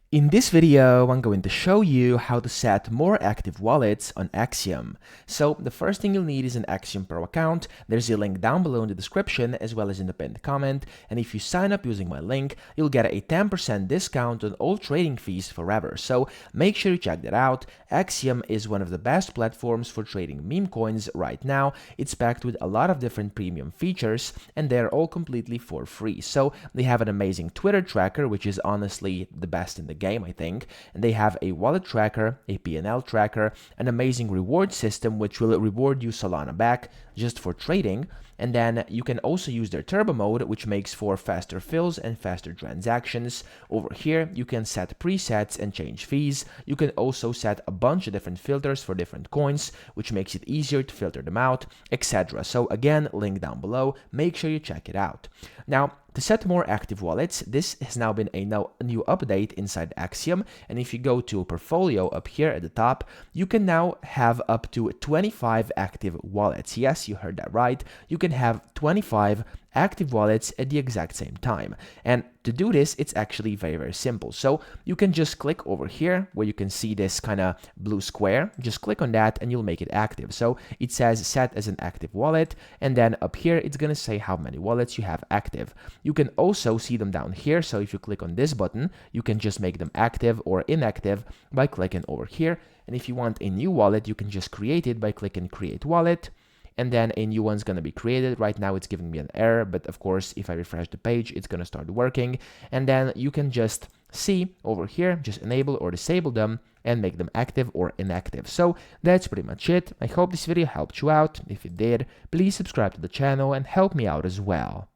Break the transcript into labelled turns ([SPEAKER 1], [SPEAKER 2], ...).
[SPEAKER 1] In this video, I'm going to show you how to set more active wallets on Axiom. So the first thing you'll need is an Axiom Pro account. There's a link down below in the description as well as in the pinned comment. And if you sign up using my link, you'll get a 10% discount on all trading fees forever. So make sure you check that out. Axiom is one of the best platforms for trading meme coins right now. It's packed with a lot of different premium features and they're all completely for free. So they have an amazing Twitter tracker, which is honestly the best in the game, I think, and they have a wallet tracker, a P&L tracker, an amazing reward system which will reward you Solana back just for trading, and then you can also use their turbo mode, which makes for faster fills and faster transactions. Over here you can set presets and change fees. You can also set a bunch of different filters for different coins, which makes it easier to filter them out, etc. So again, link down below, make sure you check it out. Now, to set more active wallets, this has now been a new update inside Axiom, and if you go to portfolio up here at the top, you can now have up to 25 active wallets. Yes, you heard that right. You can have 25 active wallets at the exact same time. And to do this, it's actually very simple. So you can just click over here where you can see this kind of blue square. Just click on that and you'll make it active. So it says set as an active wallet, and then up here it's going to say how many wallets you have active. You can also see them down here. So if you click on this button, you can just make them active or inactive by clicking over here. And if you want a new wallet, you can just create it by clicking create wallet. And then a new one's going to be created. Right now it's giving me an error, but of course if I refresh the page it's going to start working, and then you can just see over here, just enable or disable them and make them active or inactive. So that's pretty much it. I hope this video helped you out. If it did, please subscribe to the channel and help me out as well.